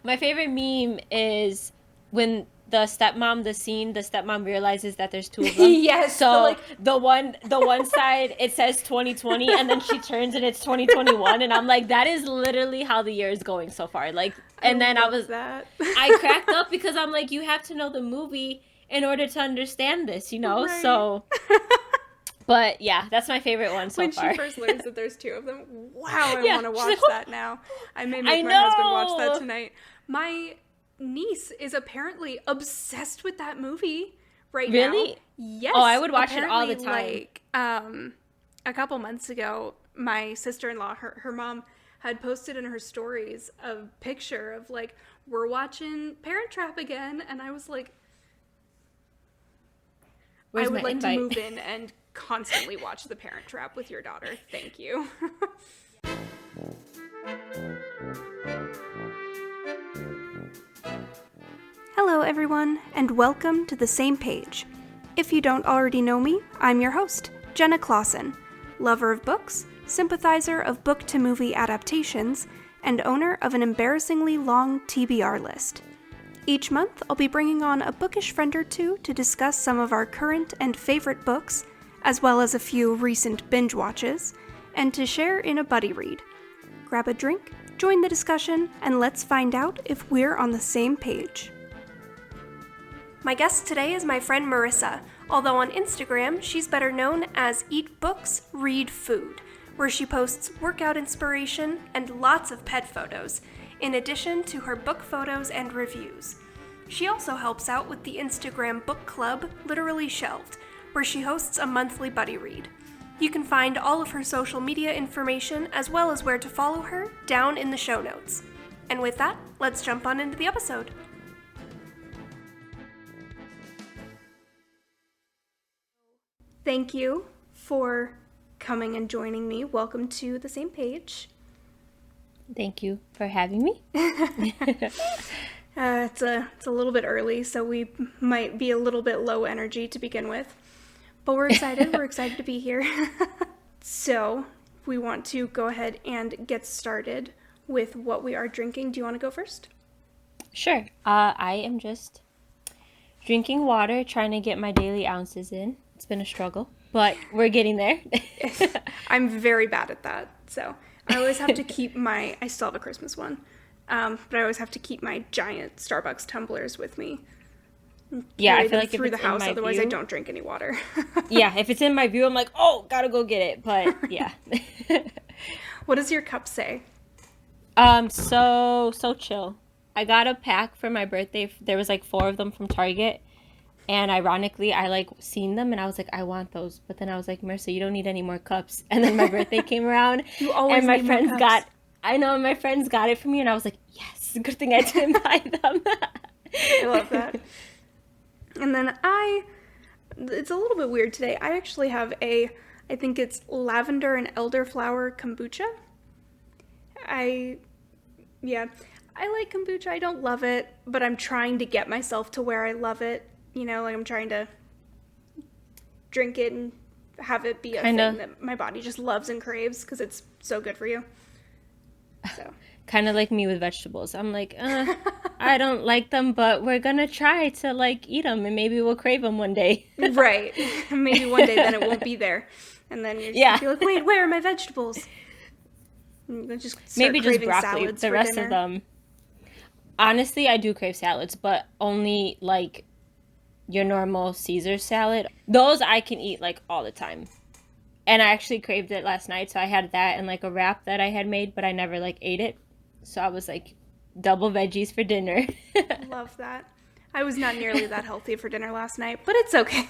My favorite meme is when the stepmom realizes that there's two of them. Yes, So the one side it says 2020 and then she turns and it's 2021 and I'm like, that is literally how the year is going so far. Like, I and then love that. I cracked up because I'm like, you have to know the movie in order to understand this, you know? Right. So, but yeah, that's my favorite one so When she far. first learns that there's two of them, wow, I Yeah, want to she's like, watch that now. I may I make my husband watch that know. tonight. My niece is apparently obsessed with that movie right now. Really? Oh, I Yes, would watch it all apparently the time. like a couple months ago, my sister-in-law, her mom had posted in her stories a picture of like, we're watching Parent Trap again, and I was like, I Where's my would like to invite? move in and constantly watch The Parent Trap with your daughter. Thank you. Hello, everyone, and welcome to The Same Page. If you don't already know me, I'm your host, Jenna Clausen, lover of books, sympathizer of book-to-movie adaptations, and owner of an embarrassingly long TBR list. Each month, I'll be bringing on a bookish friend or two to discuss some of our current and favorite books, as well as a few recent binge watches, and to share in a buddy read. Grab a drink, join the discussion, and let's find out if we're on the same page. My guest today is my friend Marissa, although on Instagram she's better known as Eat Books, Read Food, where she posts workout inspiration and lots of pet photos, in addition to her book photos and reviews. She also helps out with the Instagram book club Literally Shelved, where she hosts a monthly buddy read. You can find all of her social media information as well as where to follow her down in the show notes. And with that, let's jump on into the episode. Thank you for coming and joining me. Welcome to The Same Page. Thank you for having me. It's a little bit early, so we might be a little bit low energy to begin with. But we're excited. We're excited to be here. So we want to go ahead and get started with what we are drinking. Do you want to go first? Sure. I am just drinking water, trying to get my daily ounces in. It's been a struggle, but we're getting there. I'm very bad at that. So I always have to keep I still have a Christmas one, but I always have to keep my giant Starbucks tumblers with me. Yeah, I Carry feel them like if through the it's in house, my otherwise I view, don't drink any water. yeah, if it's in my view, I'm like, oh, gotta go get it. But yeah. What does your cup say? So chill. I got a pack for my birthday. There was like 4 of them from Target. And ironically, I like seen them and I was like, I want those. But then I was like, Marissa, you don't need any more cups. And then my birthday came around You always and my need more friends cups. my friends got it for me and I was like, yes, good thing I didn't buy them. I love that. And then it's a little bit weird today. I actually have I think it's lavender and elderflower kombucha. I like kombucha. I don't love it, but I'm trying to get myself to where I love it. You know, like I'm trying to drink it and have it be a thing that my body just loves and craves because it's so good for you. So. Kind of like me with vegetables. I'm like, I don't like them, but we're gonna try to like eat them and maybe we'll crave them one day. Right. Maybe one day then it won't be there. And then you're just gonna be like, wait, where are my vegetables? And you just start Maybe just craving broccoli. salads The for rest dinner. of them. Honestly, I do crave salads, but only like your normal Caesar salad. Those I can eat like all the time. And I actually craved it last night, so I had that and like a wrap that I had made, but I never like ate it. So I was like, double veggies for dinner. Love that. I was not nearly that healthy for dinner last night, but it's okay.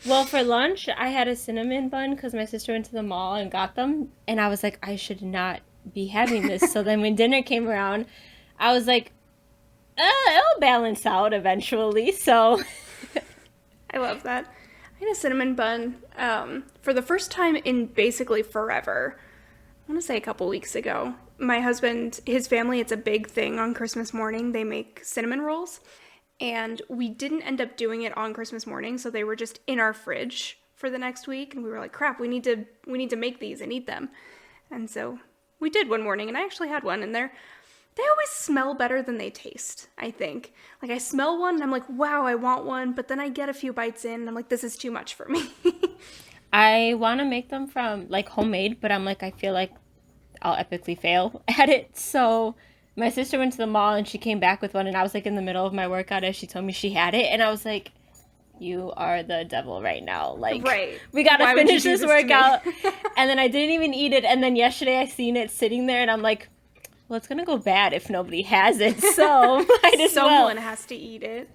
Well, for lunch, I had a cinnamon bun because my sister went to the mall and got them. And I was like, I should not be having this. So then when dinner came around, I was like, it'll balance out eventually. So I love that. I had a cinnamon bun for the first time in basically forever. I want to say a couple weeks ago. My husband, his family, it's a big thing on Christmas morning. They make cinnamon rolls. And we didn't end up doing it on Christmas morning, so they were just in our fridge for the next week. And we were like, crap, we need to make these and eat them. And so we did one morning, and I actually had one, and they always smell better than they taste, I think. Like, I smell one and I'm like, wow, I want one, but then I get a few bites in and I'm like, this is too much for me. I want to make them from like homemade, but I'm like, I feel like I'll epically fail at it. So my sister went to the mall and she came back with one, and I was like in the middle of my workout as she told me she had it, and I was like, you are the devil right now. Like, right. we gotta Why would you finish do this this to me? workout. And then I didn't even eat it. And then yesterday I seen it sitting there, and I'm like, well, it's gonna go bad if nobody has it. So might as well. Someone has to eat it.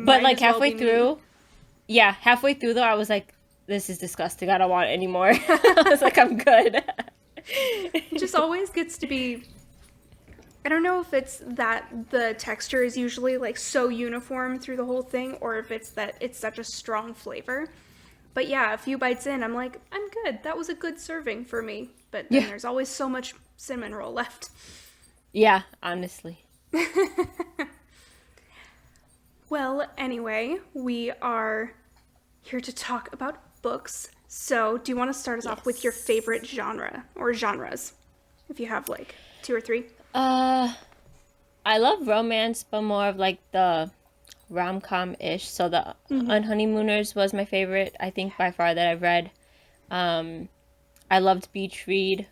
But like halfway through, yeah, halfway through though, I was like, this is disgusting. I don't want it anymore. I was like, I'm good. It just always gets to be, I don't know if it's that the texture is usually like so uniform through the whole thing, or if it's that it's such a strong flavor. But yeah, a few bites in, I'm like, I'm good. That was a good serving for me. But then there's always so much cinnamon roll left. Yeah, honestly. Well, anyway, we are here to talk about books. So, do you want to start us off with your favorite genre or genres? If you have like 2 or 3. I love romance, but more of like the rom-com-ish. So the Unhoneymooners was my favorite, I think, by far, that I've read. I loved Beach Read,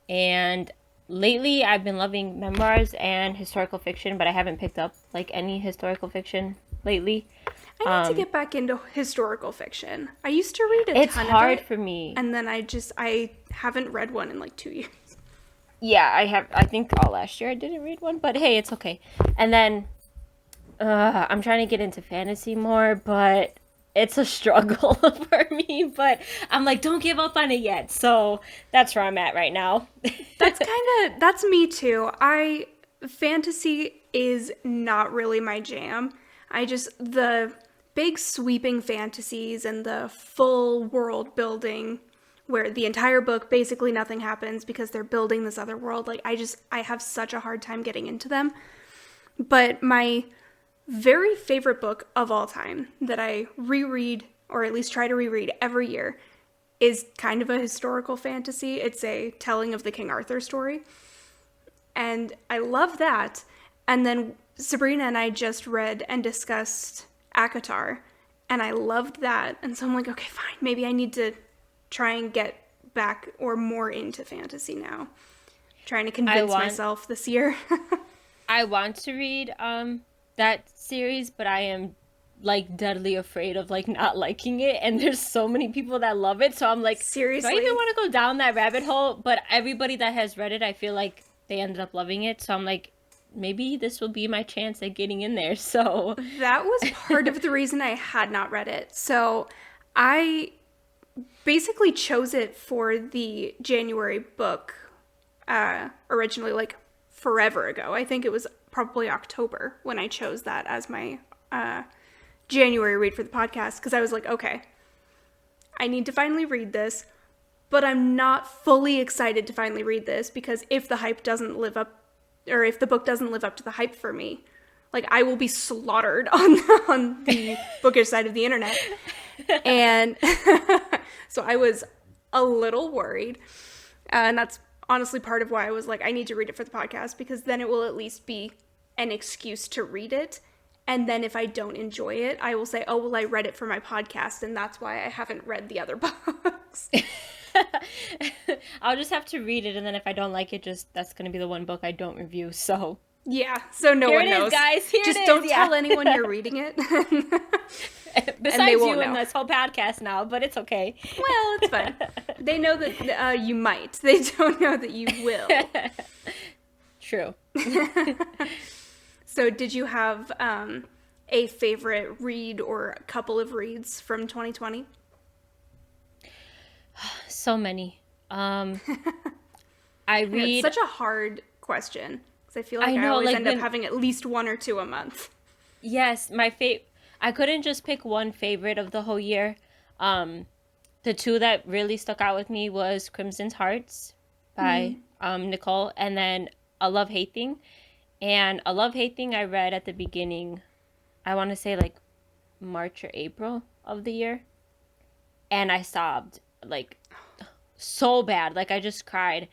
and lately I've been loving memoirs and historical fiction, but I haven't picked up like any historical fiction lately. I need to get back into historical fiction. I used to read a ton of it. It's hard for me. And then I haven't read one in like 2 years. Yeah, I think all last year I didn't read one, but hey, it's okay. And then I'm trying to get into fantasy more, but it's a struggle for me. But I'm like, don't give up on it yet. So that's where I'm at right now. That's me too. Fantasy is not really my jam. The big sweeping fantasies and the full world building where the entire book, basically nothing happens because they're building this other world. Like, I have such a hard time getting into them. But my very favorite book of all time that I reread, or at least try to reread every year, is kind of a historical fantasy. It's a telling of the King Arthur story. And I love that. And then Sabrina and I just read and discussed ACOTAR, and I loved that. And so I'm like, okay, fine. Maybe I need to try and get back or more into fantasy now. Trying to convince myself this year. I want to read that series, but I am like deadly afraid of like not liking it, and there's so many people that love it, so I'm like, seriously, do I even want to go down that rabbit hole? But everybody that has read it, I feel like they ended up loving it, so I'm like, maybe this will be my chance at getting in there. So that was part of the reason I had not read it. So I basically chose it for the January book originally, like forever ago. I think it was probably October when I chose that as my January read for the podcast, because I was like, okay, I need to finally read this, but I'm not fully excited to finally read this, because if the hype doesn't live up, or if the book doesn't live up to the hype for me, like, I will be slaughtered on the bookish side of the internet. And so I was a little worried, and that's honestly part of why I was like, I need to read it for the podcast, because then it will at least be an excuse to read it. And then if I don't enjoy it, I will say, oh, well, I read it for my podcast, and that's why I haven't read the other books. I'll just have to read it, and then if I don't like it, that's going to be the one book I don't review, so. Yeah, so no one knows. Guys. Just don't tell anyone you're reading it. Besides you and this whole podcast now, but it's okay. Well, it's fine. They know that you might. They don't know that you will. True. So did you have a favorite read or a couple of reads from 2020? So many. I read... It's such a hard question, because I feel like I always end up having at least 1 or 2 a month. Yes, I couldn't just pick one favorite of the whole year. The 2 that really stuck out with me was Crimson's Hearts by Nicole, and then A Love-Hate Thing. And A Love-Hate Thing I read at the beginning, I want to say like March or April of the year. And I sobbed, like, so bad. Like, I just cried.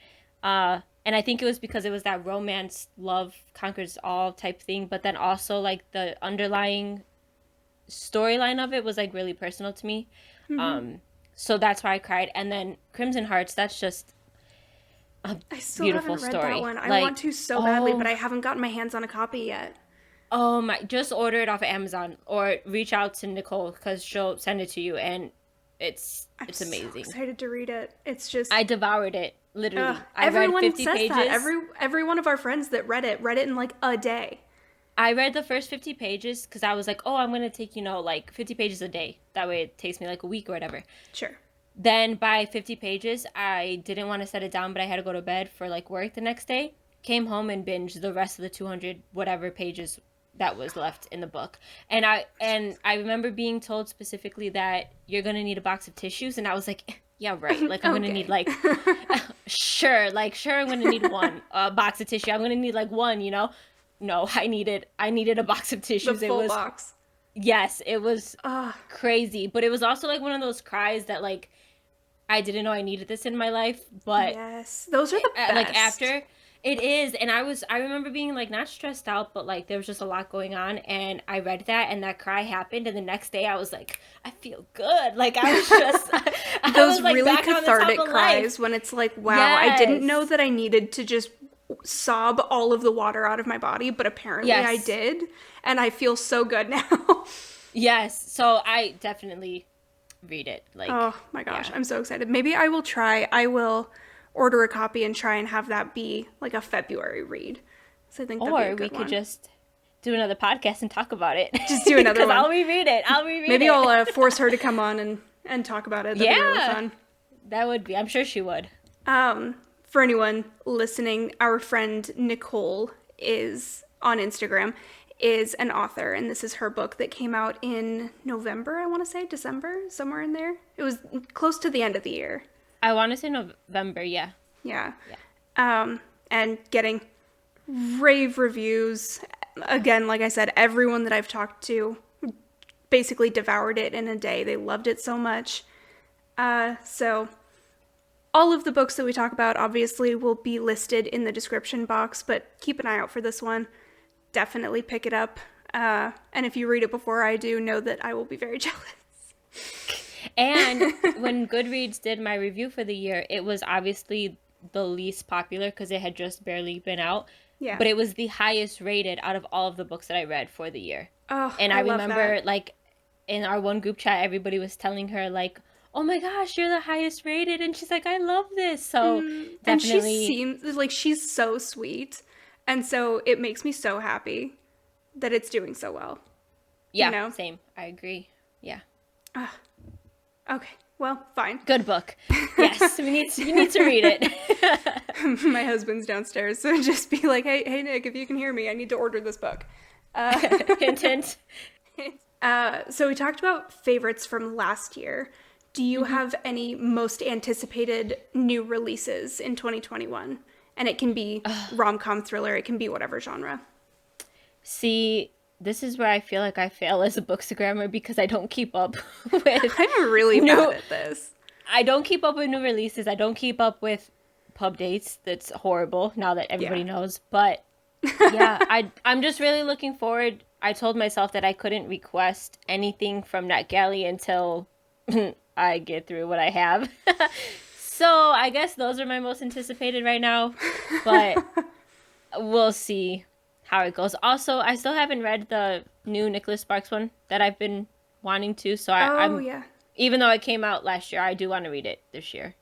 And I think it was because it was that romance, love conquers all type thing, but then also like the underlying storyline of it was like really personal to me. So that's why I cried. And then Crimson Hearts, that's just a I still beautiful haven't read that story. one. I Like, want to so badly, but oh, I haven't gotten my hands on a copy yet. oh my, just order it off of Amazon or reach out to Nicole because she'll send it to you, and I'm it's so amazing. excited to read it. It's just I devoured it, literally. I read everyone 50 says that. pages. Every one of our friends that read it in like a day. I read the first 50 pages because I was like, oh, I'm going to take, like 50 pages a day. That way it takes me like a week or whatever. Sure. Then by 50 pages, I didn't want to set it down, but I had to go to bed for like work the next day. Came home and binged the rest of the 200 whatever pages that was left in the book. And I remember being told specifically that you're going to need a box of tissues. And I was like, yeah, right. Like I'm going to need like, sure, I'm going to need one box of tissue. I'm going to need like one, No, I needed a box of tissues. The full box. Yes, it was crazy. But it was also like one of those cries that like I didn't know I needed this in my life, but yes, those are the best. Like after it is, and I remember being like not stressed out, but like there was just a lot going on, and I read that, and that cry happened, and the next day I was like, I feel good. Like I was just those was, like, really back on the cathartic top of cries life. when it's like, wow, Yes. I didn't know that I needed to just sob all of the water out of my body, but apparently I Yes. did, and I feel so good now. Yes, so I definitely read it. Like, oh my gosh, yeah. I'm so excited. Maybe I will order a copy and try and have that be like a February read. So I think that'd be a Or good we one. could just do another podcast and talk about it. Just do another one. I'll reread it. Maybe I'll force her to come on and talk about it. That'd be really fun. That would be. I'm sure she would. For anyone listening, our friend Nicole is on Instagram, is an author, and this is her book that came out in November, I want to say, December, somewhere in there. It was close to the end of the year. I want to say November, yeah. Yeah. And getting rave reviews. Again, like I said, everyone that I've talked to basically devoured it in a day. They loved it so much. So all of the books that we talk about obviously will be listed in the description box, but keep an eye out for this one. Definitely pick it up. And if you read it before I do, know that I will be very jealous. And when Goodreads did my review for the year, it was obviously the least popular because it had just barely been out. Yeah. But it was the highest rated out of all of the books that I read for the year. Oh, and I love remember that. like in our one group chat, everybody was telling her like, oh my gosh, you're the highest rated. And she's like, I love this. So definitely. And she seems like she's so sweet. And so it makes me so happy that it's doing so well. Yeah, you know? Same. I agree. Yeah. Okay, well, fine. Good book. Yes, you need to read it. My husband's downstairs, so just be like, hey Nick, if you can hear me, I need to order this book. Hint, hint. So we talked about favorites from last year. Do you have any most anticipated new releases in 2021? And it can be rom-com, thriller, it can be whatever genre. See, this is where I feel like I fail as a bookstagrammer because I don't keep up with... I'm really bad at this. I don't keep up with new releases. I don't keep up with pub dates. That's horrible now that everybody knows. But yeah, I'm just really looking forward. I told myself that I couldn't request anything from NetGalley until I get through what I have. So I guess those are my most anticipated right now. But we'll see how it goes. Also, I still haven't read the new Nicholas Sparks one that I've been wanting to. So even though it came out last year, I do want to read it this year.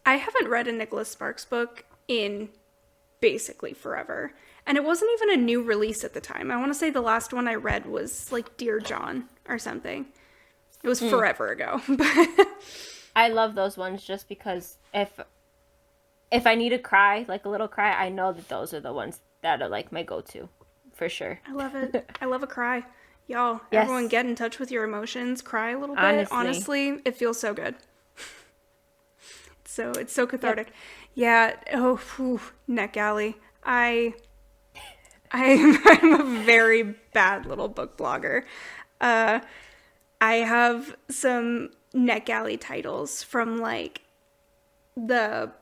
I haven't read a Nicholas Sparks book in basically forever. And it wasn't even a new release at the time. I want to say the last one I read was like Dear John or something. It was forever ago. I love those ones just because if I need a cry, like a little cry, I know that those are the ones that are like my go-to for sure. I love it. I love a cry. Y'all, Yes. everyone get in touch with your emotions, cry a little bit. Honestly, it feels so good. It's so cathartic. Yep. Yeah. NetGalley. I'm a very bad little book blogger. I have some NetGalley titles from like the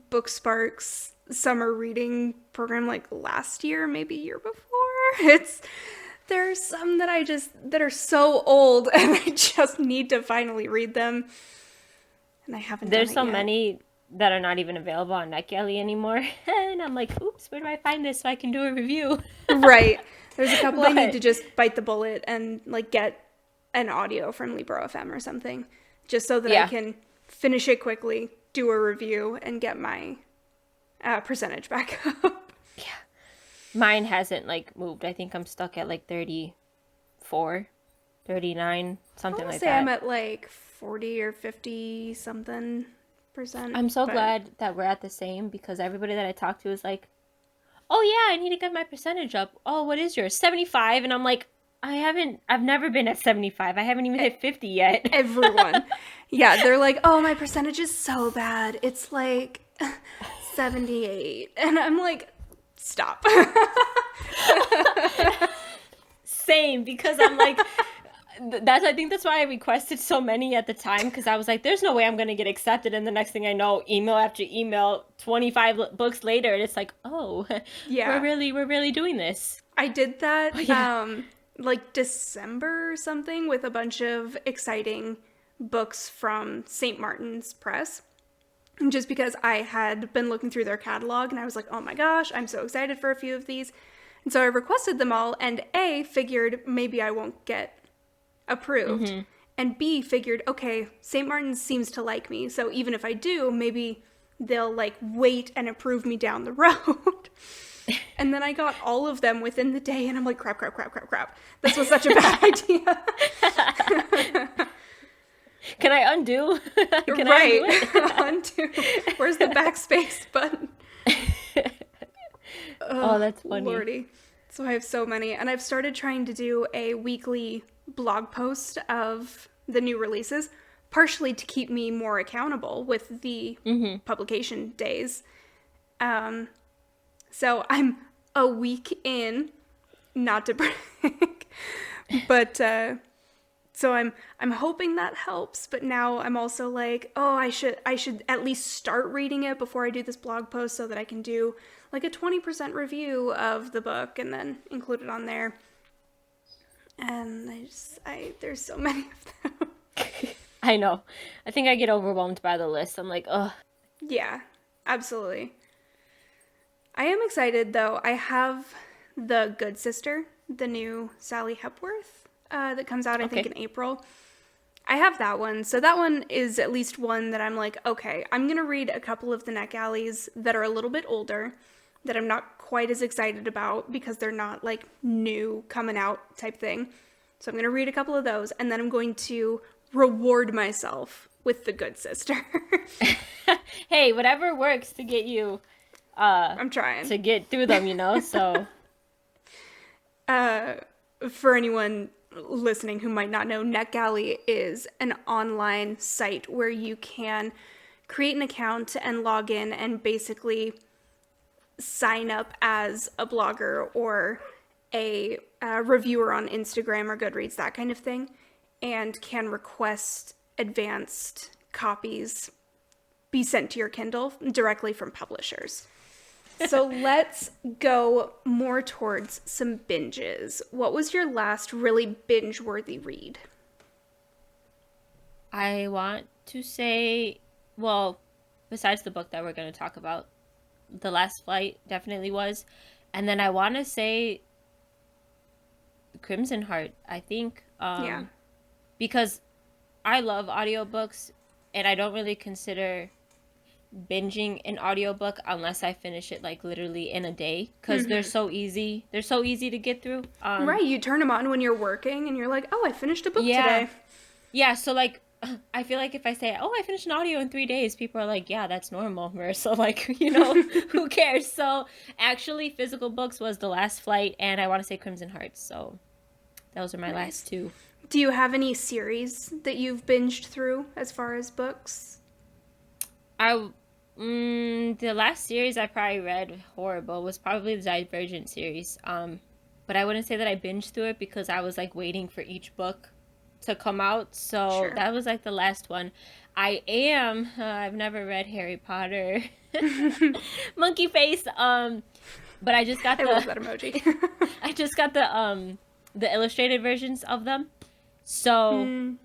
Bookspark's summer reading program like last year, maybe year before. There's some that are so old and I just need to finally read them. And I haven't done There's it so yet. many that are not even available on NetGalley anymore. And I'm like, oops, where do I find this so I can do a review? Right. There's a couple I need But to just bite the bullet and like get an audio from Libro.fm or something, just so that I yeah, can finish it quickly, do a review, and get my percentage back up. mine hasn't like moved. I think I'm stuck at like 34, 39, I something want to like say I'm that. at like 40 or 50 something percent, I'm so but glad that we're at the same because everybody that I talk to is like, oh yeah, I need to get my percentage up. Oh, what is yours? 75. And I'm like, I've never been at 75. I haven't even hit 50 yet. everyone, yeah, they're like, oh, my percentage is so bad. It's like 78. And I'm like, stop. Same, because I'm like, I think that's why I requested so many at the time because I was like, there's no way I'm gonna get accepted. And the next thing I know, email after email, 25 books later, and it's like, oh, Yeah. we're really doing this. I did Oh that yeah. like December or something with a bunch of exciting books from St. Martin's Press. Just because I had been looking through their catalog and I was like, oh my gosh, I'm so excited for a few of these. And so I requested them all, and A, figured maybe I won't get approved. Mm-hmm. And B, figured, okay, St. Martin's seems to like me, so even if I do, maybe they'll like wait and approve me down the road. And then I got all of them within the day, and I'm like, crap. This was such a bad idea. Can I undo? Can I Right. undo it? Undo. Where's the backspace button? Oh, that's funny. Lordy. So I have so many. And I've started trying to do a weekly blog post of the new releases, partially to keep me more accountable with the publication days. So I'm a week in, not to brag, but so I'm hoping that helps. But now I'm also like, oh, I should at least start reading it before I do this blog post so that I can do like a 20% review of the book and then include it on there. And there's so many of them. I know. I think I get overwhelmed by the list. I'm like, ugh. Yeah, absolutely. I am excited though. I have The Good Sister, the new Sally Hepworth that comes out, I think, in April. I have that one. So that one is at least one that I'm like, okay, I'm going to read a couple of the NetGalleys that are a little bit older, that I'm not quite as excited about because they're not like new coming out type thing. So I'm going to read a couple of those, and then I'm going to reward myself with The Good Sister. Hey, whatever works to get you I'm trying. to get through them, you know? So For anyone listening who might not know, NetGalley is an online site where you can create an account and log in and basically sign up as a blogger or a reviewer on Instagram or Goodreads, that kind of thing, and can request advanced copies be sent to your Kindle directly from publishers. So let's go more towards some binges. What was your last really binge-worthy read? I want to say, well, besides the book that we're going to talk about, The Last Flight definitely was. And then I want to say Crimson Heart, I think. Yeah. Because I love audiobooks and I don't really consider binging an audiobook unless I finish it like literally in a day because they're so easy. They're so easy to get through. Right, you turn them on when you're working and you're like, oh, I finished a book today. Yeah, so like I feel like if I say, oh, I finished an audio in 3 days, people are like, yeah, that's normal, Marissa. Like, you know, who cares? So actually, physical books was The Last Flight and I want to say Crimson Hearts. So those are my last two. Do you have any series that you've binged through as far as books? The last series I probably read horrible was probably the Divergent series. But I wouldn't say that I binged through it because I was like waiting for each book to come out. So that was like the last one. I've never read Harry Potter. monkey face. But I just got I love that emoji. I just got the illustrated versions of them. So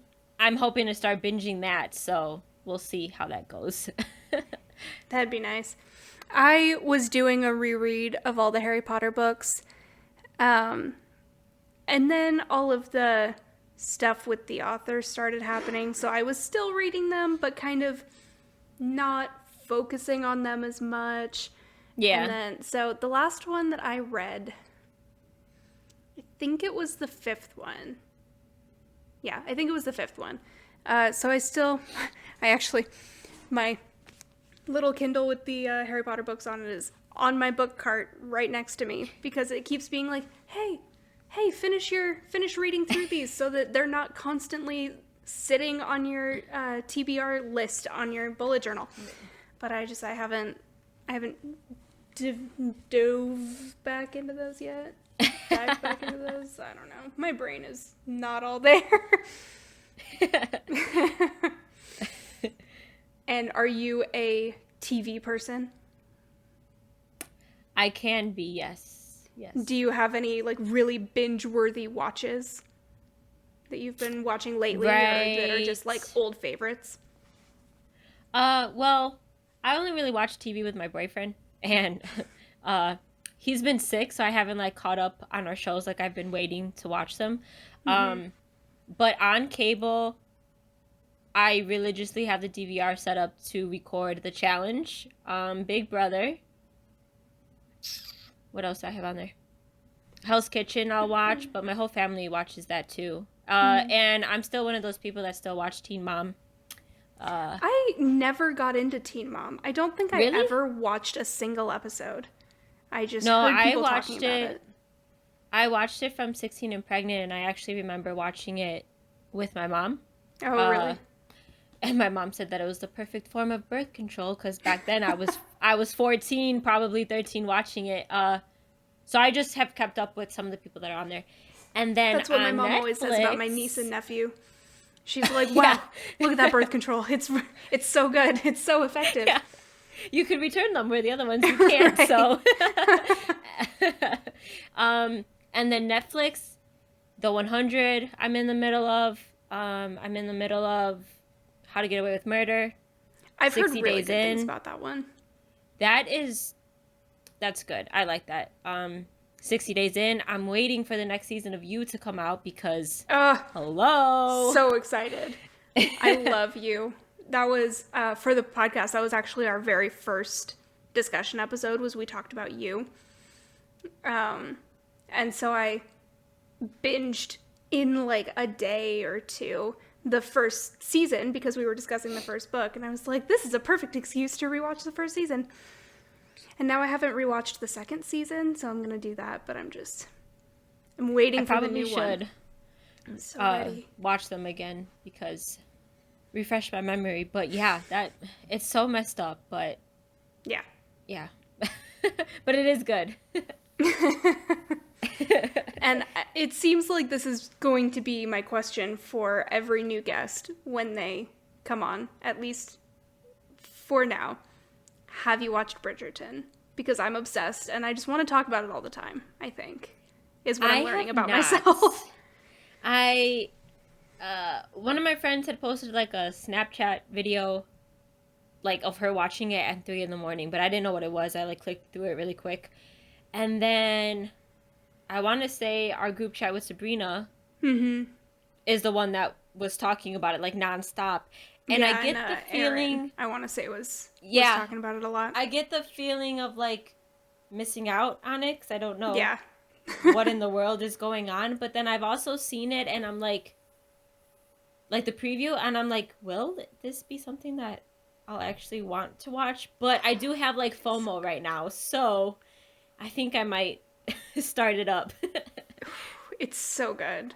I'm hoping to start binging that. So we'll see how that goes. That'd be nice. I was doing a reread of all the Harry Potter books. And then all of the stuff with the authors started happening. So I was still reading them, but kind of not focusing on them as much. Yeah. And then, so the last one that I read, I think it was the fifth one. Yeah, I think it was the fifth one. So my little Kindle with the Harry Potter books on it is on my book cart right next to me because it keeps being like, hey, finish reading through these so that they're not constantly sitting on your TBR list on your bullet journal. But I haven't dove back into those yet. Dived back into those. I don't know. My brain is not all there. And are you a TV person? I can be, yes. Do you have any like really binge-worthy watches that you've been watching lately, or that are just like old favorites? Well, I only really watch TV with my boyfriend, and he's been sick, so I haven't like caught up on our shows. Like I've been waiting to watch them. But on cable, I religiously have the DVR set up to record The Challenge, Big Brother. What else do I have on there? Hell's Kitchen I'll watch, but my whole family watches that too. And I'm still one of those people that still watch Teen Mom. I never got into Teen Mom. I don't think I ever watched a single episode. I just heard people talking about it. I watched it from 16 and Pregnant, and I actually remember watching it with my mom. Oh, really? And my mom said that it was the perfect form of birth control because back then I was 14, probably 13, watching it. So I just have kept up with some of the people that are on there. And then that's what my mom always says about my niece and nephew. She's like, "Wow, look at that birth control! It's so good. It's so effective." Yeah. You could return them where the other ones you can't. Right. So, and then Netflix, The 100. I'm in the middle of How to Get Away with Murder. I've heard really good things about that one. That's good. I like that. 60 Days In. I'm waiting for the next season of You to come out because hello. So excited. I love You. That was for the podcast. That was actually our very first discussion episode. We talked about You. And so I binged in like a day or two the first season because we were discussing the first book, and I was like, this is a perfect excuse to rewatch the first season. And now I haven't rewatched the second season, so I'm gonna do that, but I'm waiting for the new one. I'm so watch them again because refresh my memory. But yeah, it's so messed up, but yeah. But it is good. And it seems like this is going to be my question for every new guest when they come on, at least for now. Have you watched Bridgerton? Because I'm obsessed and I just want to talk about it all the time, I think, is what I'm learning about myself. One of my friends had posted like a Snapchat video like of her watching it at 3 a.m, but I didn't know what it was. I like clicked through it really quick. And then I want to say our group chat with Sabrina is the one that was talking about it like nonstop. And I get the feeling... Aaron, I want to say was talking about it a lot. I get the feeling of like missing out on it because I don't know what in the world is going on. But then I've also seen it and I'm like the preview, and I'm like, will this be something that I'll actually want to watch? But I do have like FOMO right now, so I think I might start it up. It's so good.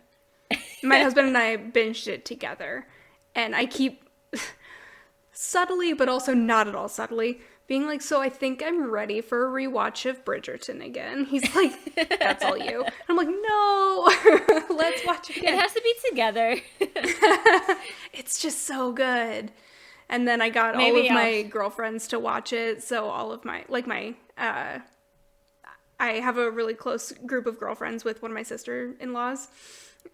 My husband and I binged it together, and I keep subtly, but also not at all subtly, being like, so I think I'm ready for a rewatch of Bridgerton again. He's like, that's all you. I'm like, no, let's watch it again. It has to be together. It's just so good. And then I got Maybe all of my girlfriends to watch it. So all of my, I have a really close group of girlfriends with one of my sister-in-laws.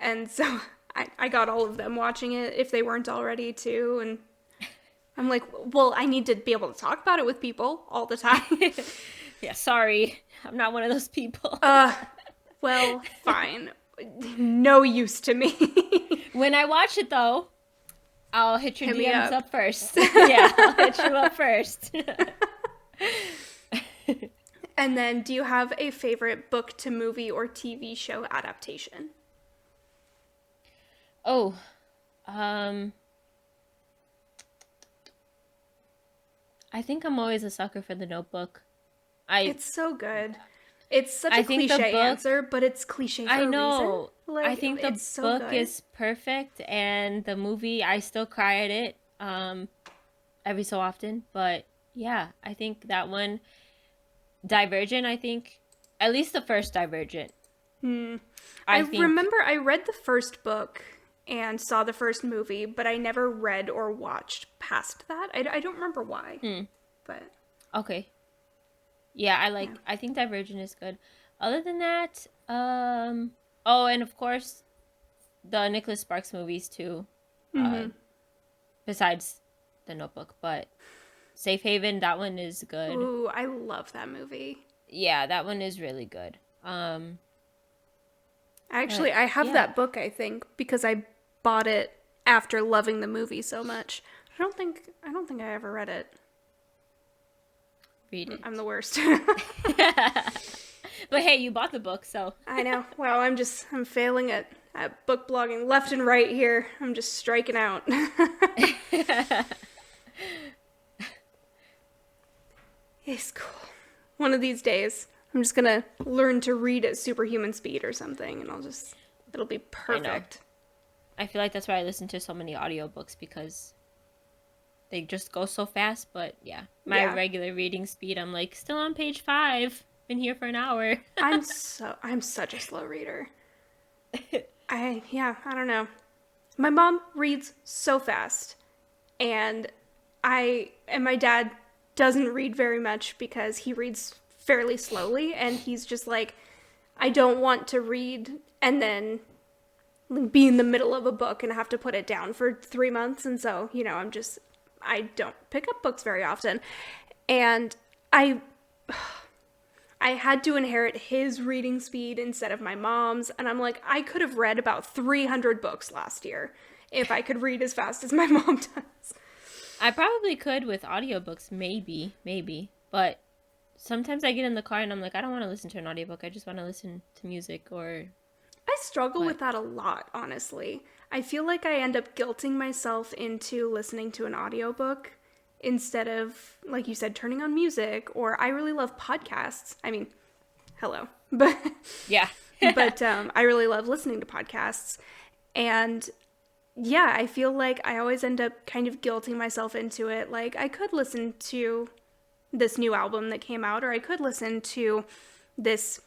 And so I got all of them watching it if they weren't already too. And I'm like, well, I need to be able to talk about it with people all the time. Yeah, sorry. I'm not one of those people. Well, fine. No use to me. When I watch it, though, I'll hit your Hit me DMs up. up first. Yeah, I'll hit you up first. And then, do you have a favorite book to movie or TV show adaptation? Oh, I think I'm always a sucker for The Notebook. It's so good. It's such I a think the cliche book- answer, but it's cliche for I a know. reason. Like, I think the it's so book good. is perfect, and the movie, I still cry at it every so often. But yeah, I think that one, Divergent, I think, at least the first Divergent. I remember I read the first book and saw the first movie, but I never read or watched past that. I don't remember why. But Okay. Yeah, I think Divergent is good. Other than that, oh, and of course, the Nicholas Sparks movies too. Besides The Notebook, but Safe Haven, that one is good. ooh, I love that movie. Yeah, that one is really good. Actually, I have yeah. that book, I think, because I bought it after loving the movie so much. I don't think I ever read it. Read it. I'm the worst. But hey, you bought the book, so. I know. Wow, I'm failing at book blogging left and right here. I'm just striking out. It's cool. One of these days, I'm just gonna learn to read at superhuman speed or something, and it'll be perfect. I feel like that's why I listen to so many audiobooks, because they just go so fast. But yeah, my regular reading speed, I'm like, still on page 5. Been here for an hour. I'm such a slow reader. I don't know. My mom reads so fast, and my dad doesn't read very much because he reads fairly slowly, and he's just like, I don't want to read and then be in the middle of a book and have to put it down for 3 months. And so, I don't pick up books very often. And I had to inherit his reading speed instead of my mom's. And I'm like, I could have read about 300 books last year if I could read as fast as my mom does. I probably could with audiobooks, maybe. But sometimes I get in the car and I'm like, I don't want to listen to an audiobook. I just want to listen to music or... I struggle with that a lot, honestly. I feel like I end up guilting myself into listening to an audiobook instead of, like you said, turning on music, or I really love podcasts. I mean, hello. But yeah. But I really love listening to podcasts. And yeah, I feel like I always end up kind of guilting myself into it. Like, I could listen to this new album that came out, or I could listen to this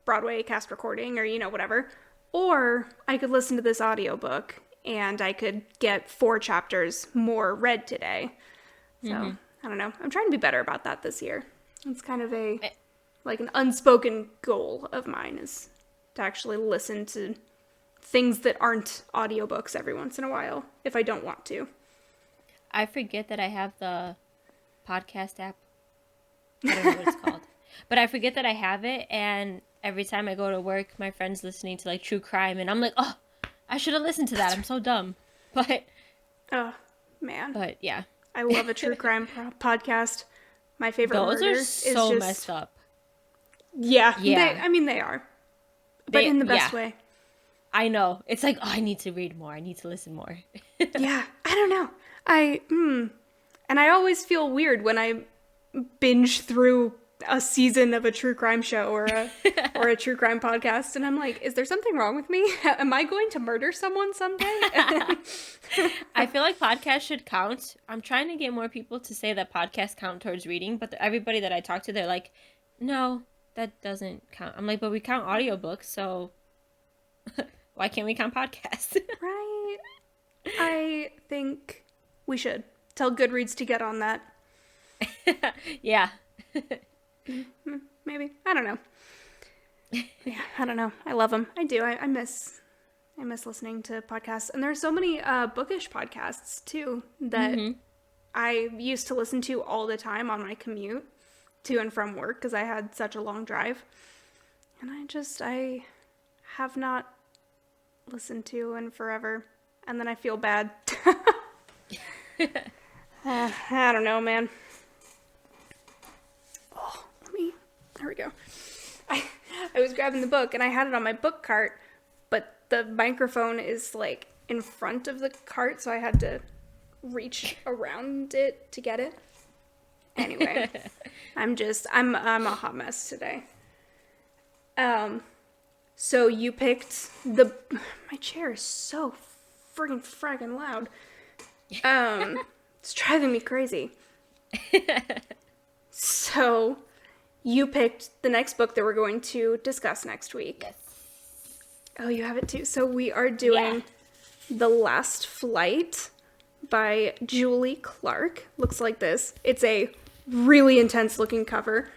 Broadway cast recording, or, whatever. Or I could listen to this audiobook and I could get 4 chapters more read today. So, I don't know. I'm trying to be better about that this year. It's kind of an unspoken goal of mine, is to actually listen to things that aren't audiobooks every once in a while, if I don't want to. I forget that I have the podcast app. I don't know what it's called. But I forget that I have it, and every time I go to work, my friend's listening to, true crime, and I'm like, oh, I should have listened to that. I'm so dumb. But... oh, man. But, yeah. I love a true crime podcast. My favorite Those murder are so messed up. Yeah. Yeah. They are. But in the best way. I know. It's like, oh, I need to read more. I need to listen more. Yeah. I don't know. And I always feel weird when I binge through a season of a true crime show or a true crime podcast, and I'm like, is there something wrong with me? Am I going to murder someone someday? I feel like podcasts should count. I'm trying to get more people to say that podcasts count towards reading, but everybody that I talk to, they're like, no, that doesn't count. I'm like, but we count audiobooks, so why can't we count podcasts? Right. I think we should. Tell Goodreads to get on that. Yeah. Maybe. I don't know. Yeah, I don't know. I love them. I do. I miss listening to podcasts. And there are so many bookish podcasts, too, that I used to listen to all the time on my commute to and from work because I had such a long drive. And I have not listened to in forever. And then I feel bad. I don't know, man. Oh, there we go. I was grabbing the book and I had it on my book cart, but the microphone is like in front of the cart, so I had to reach around it to get it. Anyway, I'm a hot mess today. So you picked my chair is so fragging loud. It's driving me crazy. So you picked the next book that we're going to discuss next week. Yes. Oh, you have it too. So we are doing The Last Flight by Julie Clark. Looks like this. It's a really intense looking cover.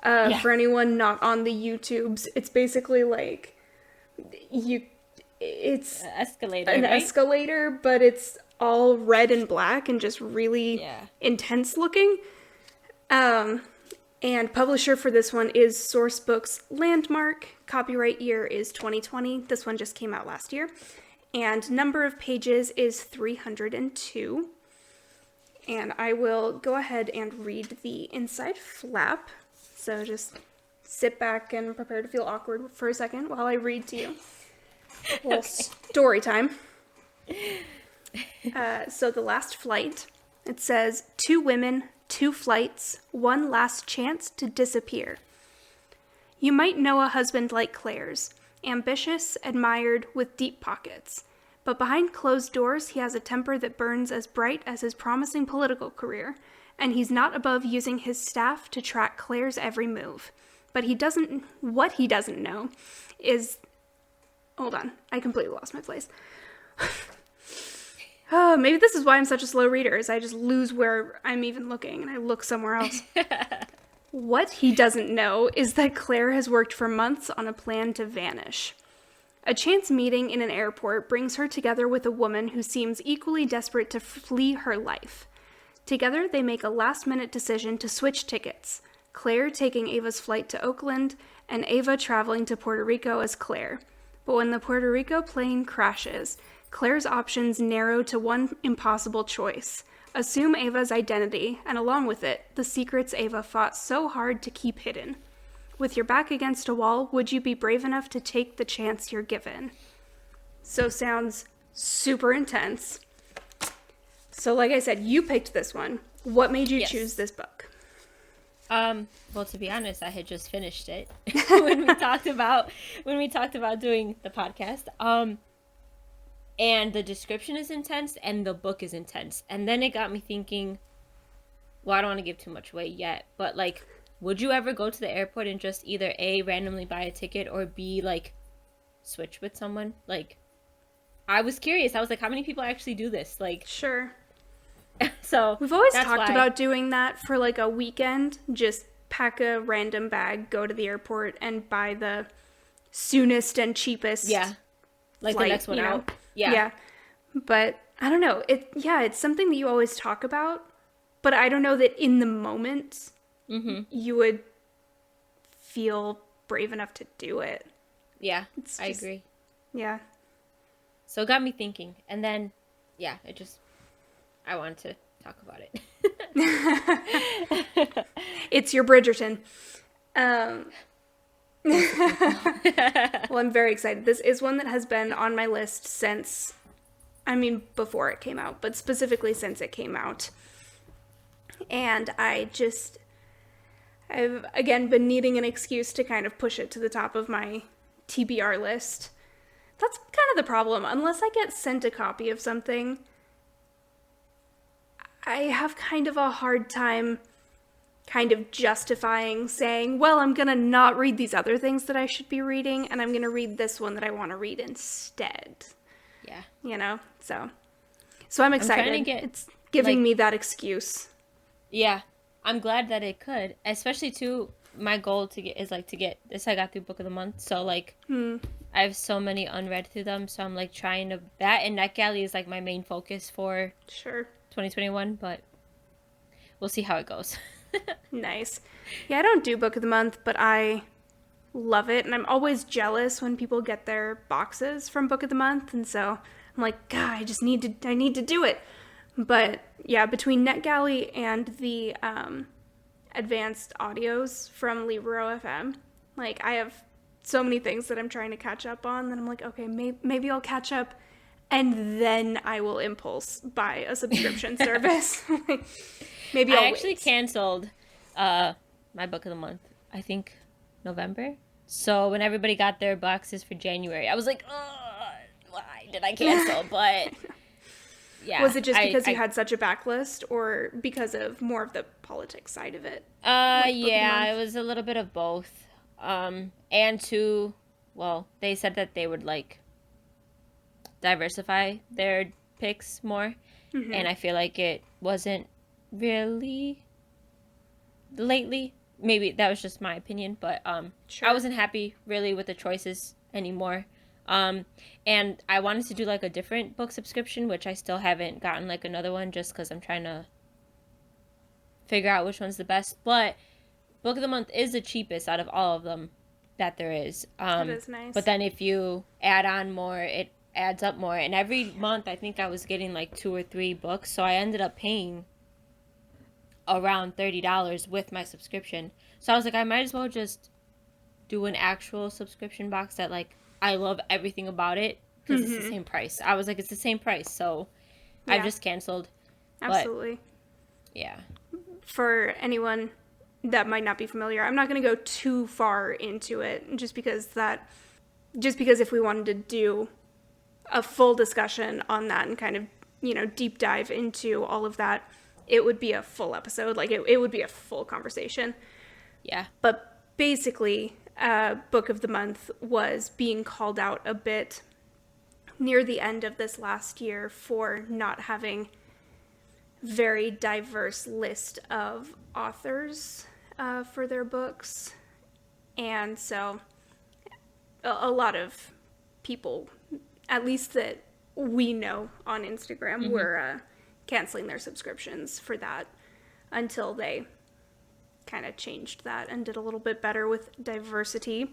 For anyone not on the YouTubes, it's basically like it's escalator, an right? escalator, but it's all red and black and just really intense looking. And publisher for this one is Source Books Landmark. Copyright year is 2020. This one just came out last year. And number of pages is 302. And I will go ahead and read the inside flap. So just sit back and prepare to feel awkward for a second while I read to you. A little story time. So The Last Flight, it says, 2 women, 2 flights, 1 last chance to disappear. You might know a husband like Claire's, ambitious, admired, with deep pockets. But behind closed doors, he has a temper that burns as bright as his promising political career, and he's not above using his staff to track Claire's every move. But what he doesn't know is... Hold on, I completely lost my place. Oh, maybe this is why I'm such a slow reader, is I just lose where I'm even looking, and I look somewhere else. What he doesn't know is that Claire has worked for months on a plan to vanish. A chance meeting in an airport brings her together with a woman who seems equally desperate to flee her life. Together, they make a last-minute decision to switch tickets, Claire taking Ava's flight to Oakland, and Ava traveling to Puerto Rico as Claire. But when the Puerto Rico plane crashes, Claire's options narrow to one impossible choice. Assume Ava's identity, and along with it, the secrets Ava fought so hard to keep hidden. With your back against a wall, would you be brave enough to take the chance you're given? So sounds super intense. So like I said, you picked this one. What made you choose this book? Well, to be honest, I had just finished it when we talked about doing the podcast. And the description is intense and the book is intense. And then it got me thinking, well, I don't want to give too much away yet, but like, would you ever go to the airport and just either A, randomly buy a ticket, or B, like, switch with someone? Like, I was curious. I was like, how many people actually do this? Like, sure. So we've always talked about doing that for like a weekend. Just pack a random bag, go to the airport, and buy the soonest and cheapest like flight, the next one out. Yeah. But I don't know. It's something that you always talk about, but I don't know that in the moment you would feel brave enough to do it. Yeah, I agree. Yeah. So it got me thinking. And then, I wanted to talk about it. It's your Bridgerton. Well, I'm very excited. This is one that has been on my list since, before it came out, but specifically since it came out. And I've, again, been needing an excuse to kind of push it to the top of my TBR list. That's kind of the problem. Unless I get sent a copy of something, I have kind of a hard time kind of justifying saying, well, I'm going to not read these other things that I should be reading, and I'm going to read this one that I want to read instead. Yeah. You know? So I'm excited. giving me that excuse. Yeah, I'm glad that it could, especially too. My goal to get this. I got through Book of the Month, so like I have so many unread through them. So I'm like trying to that, and NetGalley is like my main focus for 2021. But we'll see how it goes. Nice. Yeah, I don't do Book of the Month, but I love it, and I'm always jealous when people get their boxes from Book of the Month, and so I'm like, God, I need to do it. But yeah, between NetGalley and the advanced audios from Libro FM, like I have so many things that I'm trying to catch up on that I'm like, okay, maybe I'll catch up, and then I will impulse buy a subscription service. Maybe I actually canceled my Book of the Month, I think November. So when everybody got their boxes for January, I was like, why did I cancel? But yeah. Was it just because you had such a backlist, or because of more of the politics side of it? Yeah, it was a little bit of both. And two, well, they said that they would like diversify their picks more, and I feel like it wasn't really lately. Maybe that was just my opinion, but Sure. I wasn't happy really with the choices anymore. And I wanted to do like a different book subscription, which I still haven't gotten like another one, just because I'm trying to figure out which one's the best. But Book of the Month is the cheapest out of all of them that there is. That is nice. But then if you add on more, it adds up more. And every month I think I was getting like 2 or 3 books, so I ended up paying around $30 with my subscription. So I was like, I might as well just do an actual subscription box that like I love everything about it, because it's the same price. I was like, it's the same price, so I just canceled. Absolutely. But, yeah. For anyone that might not be familiar, I'm not going to go too far into it, just because if we wanted to do a full discussion on that and kind of, deep dive into all of that, it would be a full episode. Like it would be a full conversation. Yeah. But basically, Book of the Month was being called out a bit near the end of this last year for not having very diverse list of authors for their books. And so a lot of people, at least that we know on Instagram, were canceling their subscriptions for that until they kind of changed that and did a little bit better with diversity.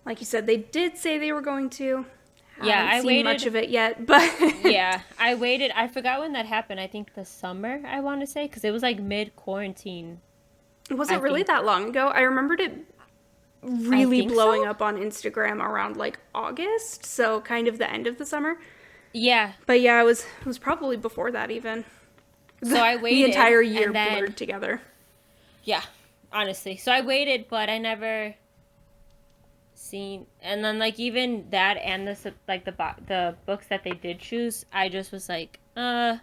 Like you said, they did say they were going to. I waited much of it yet, but yeah, I waited. I forgot when that happened. I think the summer, I want to say, because it was like mid-quarantine. Was it really that long ago? I remembered it really blowing up on Instagram around like August, so kind of the end of the summer. Yeah. But yeah, it was probably before that even. So I waited. The entire year blurred together. Yeah, honestly. So I waited, but I never seen, and then like even that and the books that they did choose, I just was like, I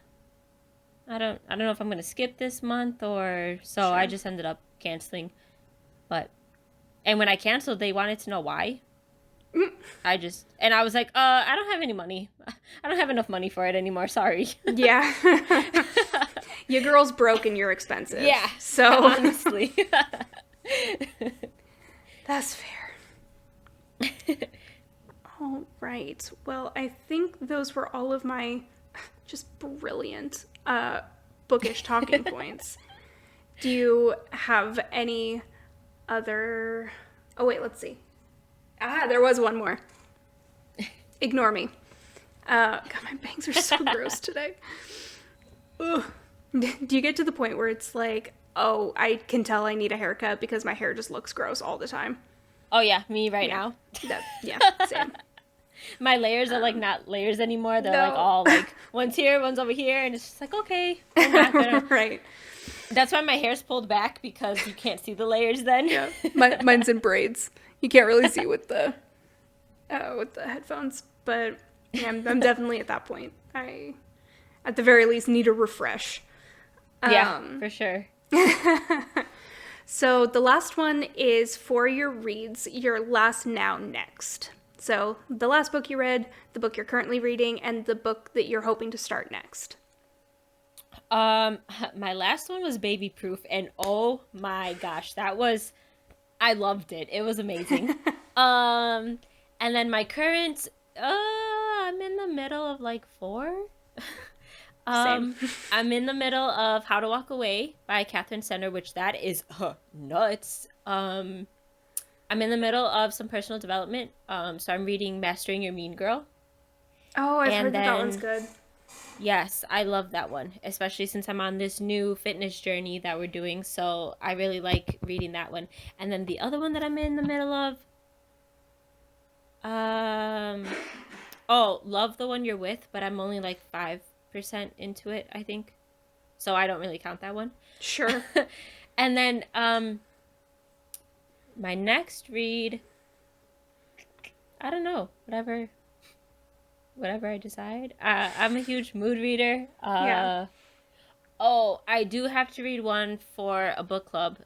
don't know if I'm gonna skip this month or so. Sure. I just ended up canceling. And when I canceled, they wanted to know why. I was like, I don't have any money. I don't have enough money for it anymore. Sorry. Yeah. Your girl's broke and you're expensive. Yeah. So honestly. That's fair. All right. Well, I think those were all of my just brilliant bookish talking points. Do you have any other... Oh, wait, let's see. There was one more. Ignore me. God, my bangs are so gross today. Ugh. Do you get to the point where it's like, oh, I can tell I need a haircut because my hair just looks gross all the time? Oh, yeah, me now. Yeah, same. My layers are like not layers anymore. They're like all like one's here, one's over here, and it's just like, okay, I'm not gonna... Right. That's why my hair's pulled back, because you can't see the layers then. Yeah, mine's in braids. You can't really see with the headphones, but yeah, I'm definitely at that point. I, at the very least, need a refresh. Yeah, for sure. So the last one is for your reads, your last now next. So the last book you read, the book you're currently reading, and the book that you're hoping to start next. My last one was Baby Proof, and oh my gosh, I loved it. It was amazing. And then my current, I'm in the middle of like four. Same. I'm in the middle of How to Walk Away by Katherine Center, which that is nuts. I'm in the middle of some personal development. So I'm reading Mastering Your Mean Girl. Oh, I've And heard that one's then, good. yes, I love that one, especially since I'm on this new fitness journey that we're doing. So I really like reading that one. And then the other one that I'm in the middle of, um, oh, love the one you're with, but I'm only like 5% into it, I think. So I don't really count that one. Sure. And then my next read, I don't know, whatever I decide. I'm a huge mood reader. Yeah. Oh, I do have to read one for a book club,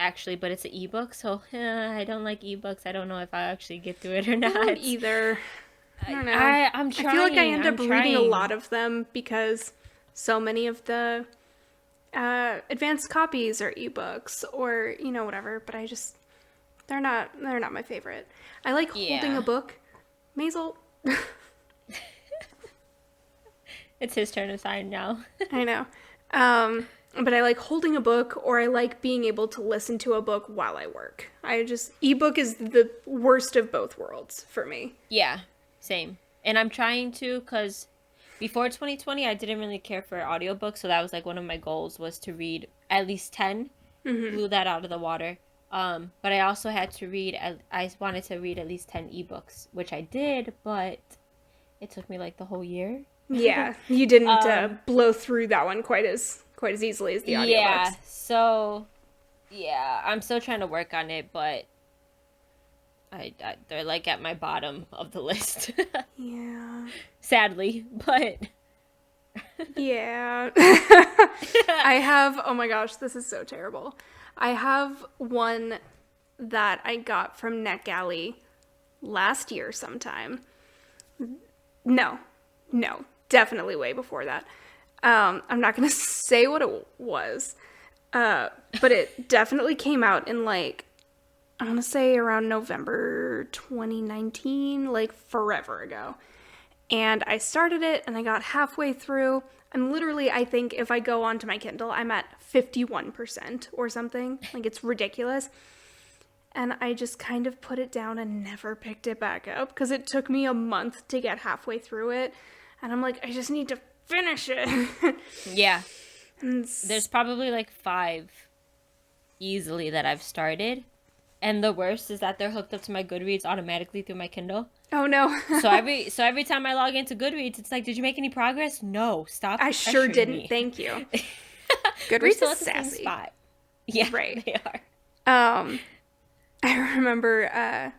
actually, but it's an ebook, so I don't like ebooks. I don't know if I'll actually get through it or I not. don't either. I don't know. I'm trying. I feel like I end up reading a trying. lot of them because so many of the advanced copies are ebooks or, whatever, but they're not my favorite. I like holding Yeah. a book. Maisel. It's his turn to sign now. I know. But I like holding a book, or I like being able to listen to a book while I work. Ebook is the worst of both worlds for me. Yeah, same. And I'm trying to, because before 2020, I didn't really care for audiobooks, so that was like one of my goals was to read at least 10. Blew that out of the water. But I also had to I wanted to read at least 10 ebooks, which I did, but it took me like the whole year. Yeah, you didn't blow through that one quite as easily as the audiobooks. Yeah, so yeah, I'm still trying to work on it, but they're like at my bottom of the list. Yeah. Sadly, but Yeah. I have, oh my gosh, this is so terrible. I have one that I got from NetGalley last year sometime. No, definitely way before that. I'm not going to say what it was, but it definitely came out in like, I want to say around November 2019, like forever ago. And I started it and I got halfway through. I'm literally, I think if I go onto my Kindle, I'm at 51% or something. Like it's ridiculous. And I just kind of put it down and never picked it back up because it took me a month to get halfway through it. And I'm like, I just need to finish it. yeah. There's probably like 5 easily that I've started. And the worst is that they're hooked up to my Goodreads automatically through my Kindle. Oh no. so every time I log into Goodreads, it's like, did you make any progress? No, stop. I sure didn't. Me. Thank you. We're Goodreads still is at the sassy. same spot. Yeah, right. They are. I remember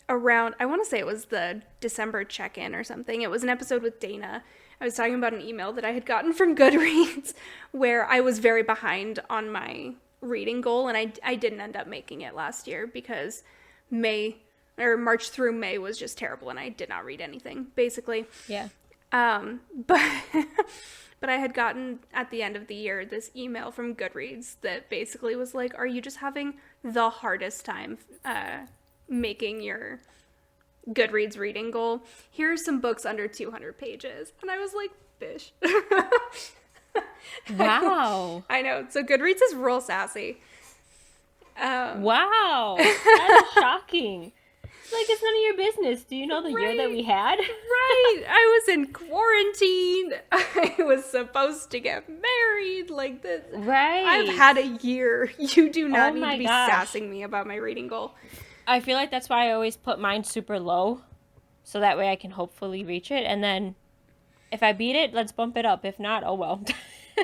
around, I want to say it was the December check-in or something. It was an episode with Dana. I was talking about an email that I had gotten from Goodreads where I was very behind on my reading goal, and I didn't end up making it last year because March through May was just terrible, and I did not read anything, basically. Yeah. But I had gotten at the end of the year this email from Goodreads that basically was like, are you just having the hardest time making your Goodreads reading goal? Here's some books under 200 pages. And I was like, bish. Wow. I know. So Goodreads is real sassy. Wow. That is shocking. Like, it's none of your business. Do you know the year that we had? Right. I was in quarantine. I was supposed to get married. Like this. Right. I've had a year. You do not need to be gosh. sassing me about my reading goal. I feel like that's why I always put mine super low. So that way I can hopefully reach it. And then if I beat it, let's bump it up. If not, oh well.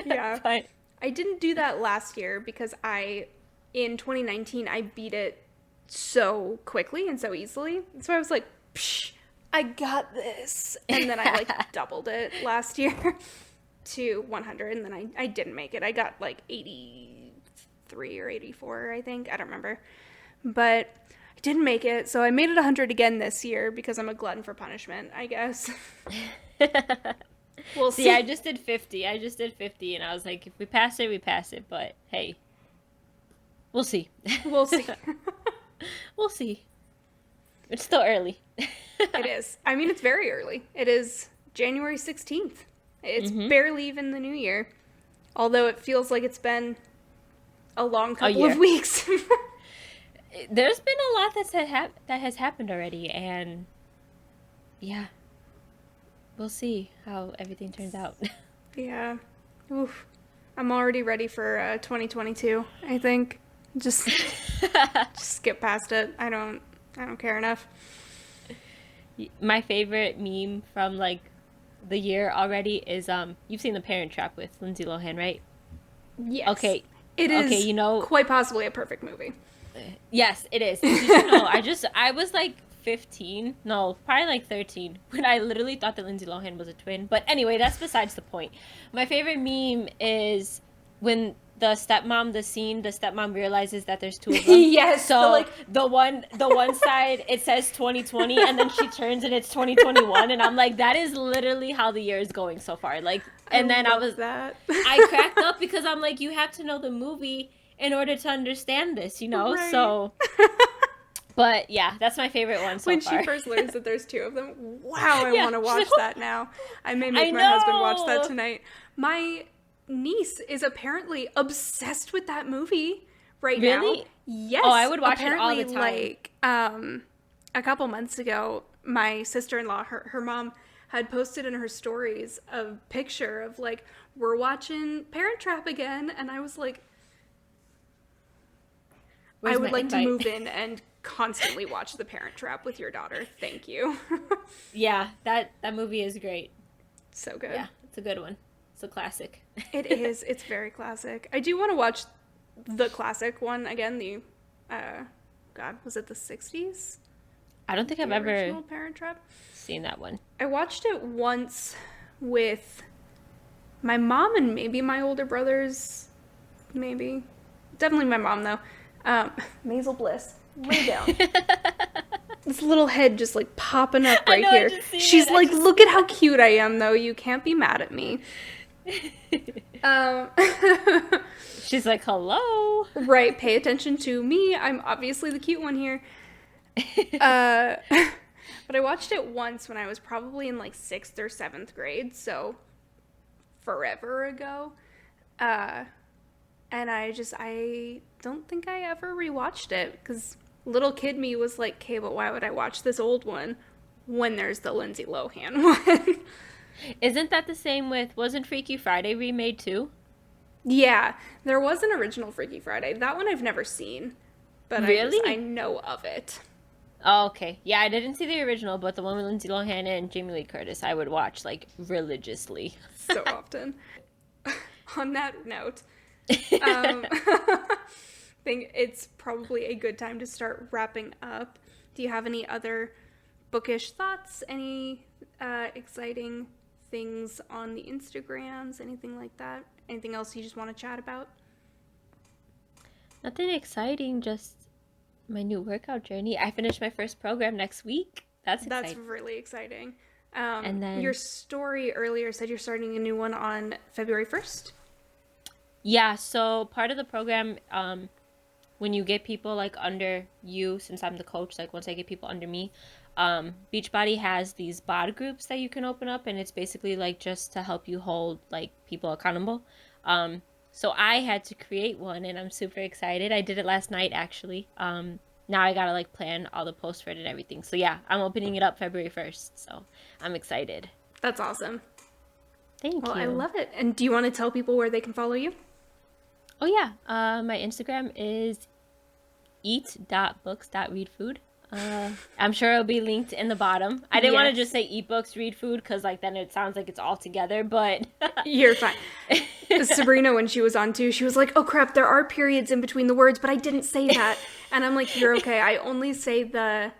Yeah. But I didn't do that last year because in 2019, I beat it so quickly and so easily. So I was like, psh, I got this. And then I like doubled it last year to 100. And then I didn't make it. I got like 83 or 84, I think. I don't remember. But I didn't make it. So I made it 100 again this year because I'm a glutton for punishment, I guess. We'll See, see. I just did 50. And I was like, if we pass it, we pass it. But hey, we'll see. We'll see. We'll see. It's still early. It is. I mean, it's very early. It is January 16th. It's barely even the new year. Although it feels like it's been a long couple of weeks. There's been a lot that has happened already. And yeah, we'll see how everything turns out. Yeah. Oof. I'm already ready for 2022, I think. Just skip past it. I don't care enough. My favorite meme from like the year already is you've seen The Parent Trap with Lindsay Lohan, right? Yes. Okay. It is okay, you know, quite possibly a perfect movie. Yes, it is. Did you know, I was like 15, no, probably like 13, when I literally thought that Lindsay Lohan was a twin. But anyway, that's besides the point. My favorite meme is when the stepmom realizes that there's two of them. Yes. So the one side, it says 2020, and then she turns and it's 2021, and I'm like, that is literally how the year is going so far. Like, and then I cracked up because I'm like, you have to know the movie in order to understand this, you know? Right. So, but yeah, that's my favorite one so when far. She first learns that there's two of them, wow, I want to watch that now. I may make my know. husband watch that tonight. My niece is apparently obsessed with that movie right now. Yes. Oh, I would watch it all the time. Like, a couple months ago, my sister-in-law, her mom, had posted in her stories a picture of like, we're watching Parent Trap again, and I was like, I would like to move in and constantly watch The Parent Trap with your daughter. Thank you. Yeah, that movie is great. So good. Yeah, it's a good one. It's a classic. It is. It's very classic. I do want to watch the classic one again. The, God, was it the 60s? I don't think I've ever Parent Trap? Seen that one. I watched it once with my mom and maybe my older brothers. Maybe. Definitely my mom, though. Maisel Bliss. Lay down. This little head just like popping up right here. She's like, look at how cute I am, though. You can't be mad at me. She's like, hello. Right, pay attention to me. I'm obviously the cute one here. But I watched it once when I was probably in like 6th or 7th grade, so forever ago. And I don't think I ever rewatched it, because little kid me was like, okay, but why would I watch this old one when there's the Lindsay Lohan one? Isn't that the same with, wasn't Freaky Friday remade too? Yeah, there was an original Freaky Friday. That one I've never seen, but really? I know of it. Oh, okay. Yeah, I didn't see the original, but the one with Lindsay Lohan and Jamie Lee Curtis, I would watch like religiously. So often. On that note, I think it's probably a good time to start wrapping up. Do you have any other bookish thoughts? Any exciting things on the Instagrams? Anything like that? Anything else you just want to chat about? Nothing exciting, just my new workout journey. I finished my first program next week. That's exciting. That's really exciting. And then your story earlier said you're starting a new one on February 1st? Yeah, so part of the program, when you get people like under you, since I'm the coach, like once I get people under me, Beachbody has these bod groups that you can open up, and it's basically like just to help you hold like people accountable. So I had to create one, and I'm super excited. I did it last night, actually. Now I gotta like plan all the posts for it and everything. So yeah, I'm opening it up February 1st, so I'm excited. That's awesome. Thank you. Well, I love it. And do you want to tell people where they can follow you? Oh yeah, my Instagram is eat.books.readfood. I'm sure it'll be linked in the bottom. I didn't want to just say eat books, read food, because like then it sounds like it's all together, but you're fine. Sabrina, when she was on too, she was like, oh crap, there are periods in between the words, but I didn't say that. And I'm like, you're okay. I only say the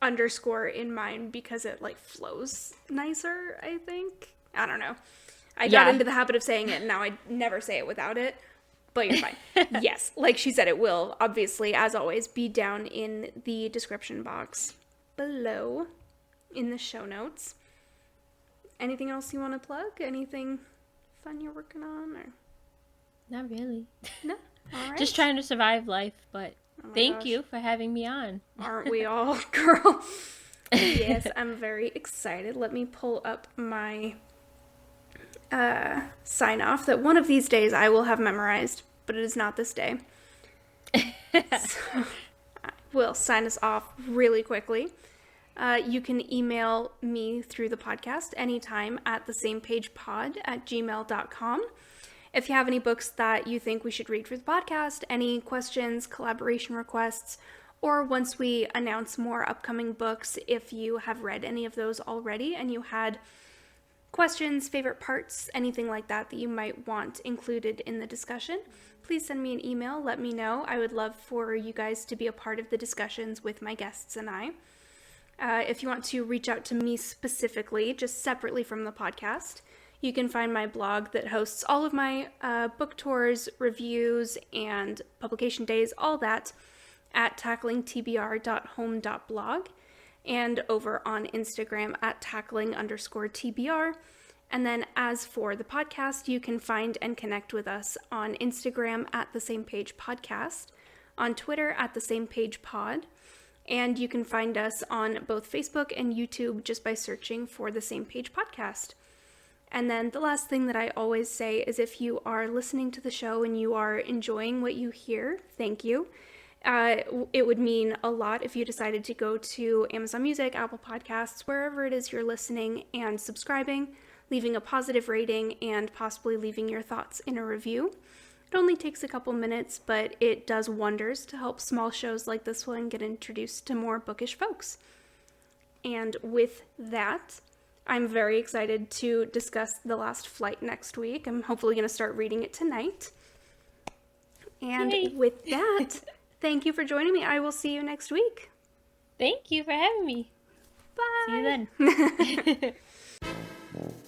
underscore in mine because it like flows nicer, I think. I don't know. I got into the habit of saying it, and now I never say it without it. But you're fine. Yes, like she said, it will, obviously, as always, be down in the description box below in the show notes. anything else you want to plug? Anything fun you're working on? Or Not really. no? All right. Just trying to survive life, but thank gosh. you for having me on. Aren't we all, girl? Yes, I'm very excited. Let me pull up my sign off that one of these days I will have memorized, but it is not this day. So, I will sign us off really quickly. You can email me through the podcast anytime at thesamepagepod@gmail.com. If you have any books that you think we should read for the podcast, any questions, collaboration requests, or once we announce more upcoming books, if you have read any of those already and you had questions, favorite parts, anything like that that you might want included in the discussion, please send me an email. Let me know. I would love for you guys to be a part of the discussions with my guests and I. If you want to reach out to me specifically, just separately from the podcast, you can find my blog that hosts all of my book tours, reviews, and publication days, all that, at tacklingtbr.home.blog, and over on Instagram at tackling_TBR. And then as for the podcast, you can find and connect with us on Instagram at The Same Page Podcast, on Twitter at The Same Page Pod, and you can find us on both Facebook and YouTube just by searching for The Same Page Podcast. And then the last thing that I always say is if you are listening to the show and you are enjoying what you hear, thank you. It would mean a lot if you decided to go to Amazon Music, Apple Podcasts, wherever it is you're listening, and subscribing, leaving a positive rating, and possibly leaving your thoughts in a review. It only takes a couple minutes, but it does wonders to help small shows like this one get introduced to more bookish folks. And with that, I'm very excited to discuss The Last Flight next week. I'm hopefully going to start reading it tonight. And Yay. With that, thank you for joining me. I will see you next week. Thank you for having me. Bye. See you then.